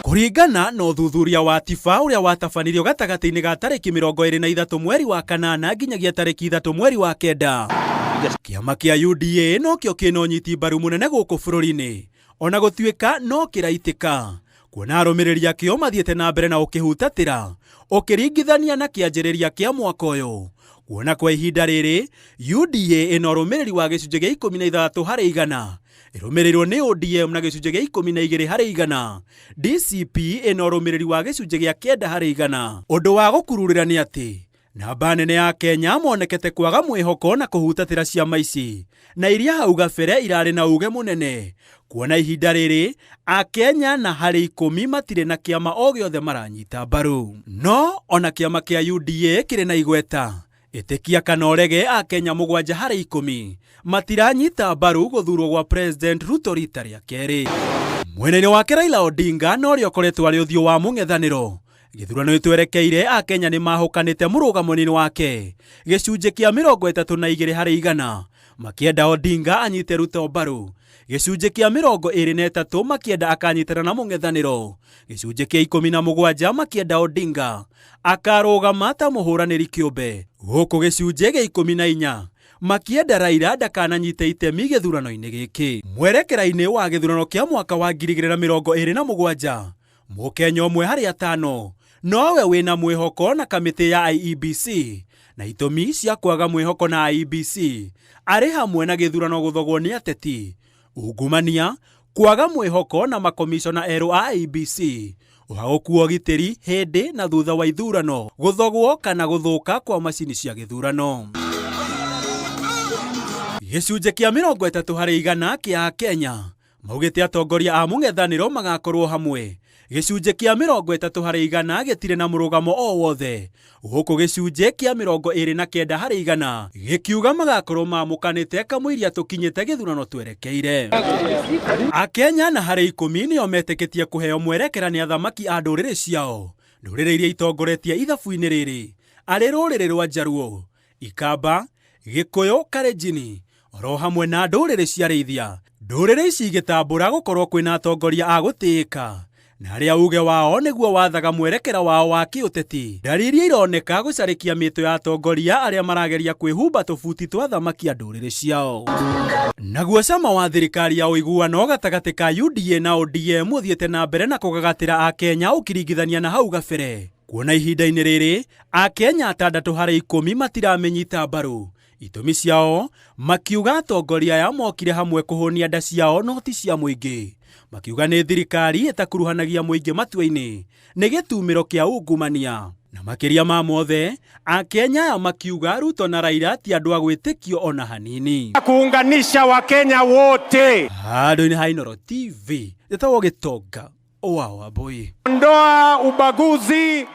Kuringana na uthuthuria wa Tifa uria watabanirio gatagati-ini ga tariki 23 mweri wa kanana nginyagia tariki 3 mweri wa kenda. Kiama kia UDA no kio kina unyiti mbaru munene guku bururi-ini, ona gutuika no kiraitika kuona arumiriri akio mathiete na mbere na ukihutatira ukiringithania na kianjiriria kia mwaka uyu. Kuona kwa ihinda riri UDA ina urumiriri wa gicunje gia 13 harĩ igana, irumirirwo ni ODM na gicunje gia 12 harĩ igana. DCP ina urumiriri wa gicunje gia 9 harĩ igana. Undu wa gukururira ni ati namba nene ya Kenya monekete kwaga mwihoko na kuhutatira ciama ici, na iria hau gabere irari na uge munene. Kuona ihinda riri Akenya na harĩ 10 matire na kiama o giothe maranyita mbaru, no ona kiama kia UDA kiri na igweta. Itikia kana urege Akenya 7 harĩ 10 matiranyita mbaru guthurwo gwa President Ruto rita ria keri. Mwena-ini wake Raila Odinga no rio koretwo ari uthio wa mung'ethaniro. Githurano itwerekeire Akenya ni mahokanite murugamo-ini wake gicunje kia 32 harĩ igana makienda Odinga anyite Ruto mbaru, gicunje kia 23 makienda akanyitana na mung'ethaniro, gicunje kia 17 makienda Odinga akarugama ta muhuraniri kiumbe, guku gicunje gia 14 makienda Raila ndakananyite itemi githurano-ini giki. Mwerekera-ini wa githurano kia mwaka wa 2027 Mukenya umwe harĩ 5 nowe wina mwihoko na kamiti ya IEBC, na itumi cia kwaga mwihoko na IEBC ari hamwe na githurano guthogwo ni ateti, ungumania, kwaga mwihoko na makomishona eru a IEBC, uhaguku gitiri hindi na thutha wa ithurano, guthogwo kana guthuka kwa macini cia githurano. Gicunje kia 30 harĩ igana kia Kenya maugite atongoria a mung'ethaniro magakorwo hamwe. Gicunje kia 30 harĩ igana gitire na murugamo o wothe, guku gicunje kia 29 harĩ igana gikiuga magakorwo mamukanite kamwiria tukinyite githurano twerekeire. Akenya na harĩ 10 nio metikitie kuheo mwerekera ni athamaki a nduriri ciao, nduriri iria itongoretie ithabu-ini riri ari ruriri rwa Jaruo, Ikamba, Gikuyu, Kalenjin, oro hamwe na nduriri cia Rĩithia. Nduriri ici igitambura gukorwo kwina atongoria a gutiika na aria uge wao niguo wathaga mwerekera wao wa kiuteti. Dalili ironeka gucarikia mito ya atongoria aria marageria kwihumba tubuti twa thamaki a nduriri ciao. Naguo cama wa thirikari ya uiguano gatagati ka UDA na ODM uthiete na mbere na kugagatira Akenya ukiringithania na hau gabere. Kuona ihinda-ini riri Akenya 6 harĩ 10 matiramenyita mbaru itumi ciao, makiuga atongoria ya mokire hamwe kuhunia nda ciao no ti cia muingi. Makiuga ni thirikari itakuruhanagia muingi matua-ini ni gitumiro kia ungumania, na makiria ma mothe Akenya ya makiuga Ruto na Raila ti andu a gwitikio ona hanini. Kuunganisha Wakenya wote. Handũ-inĩ ha Inooro TV, gĩtagwo Gĩtonga wa Wambui. Ondoa ubaguzi.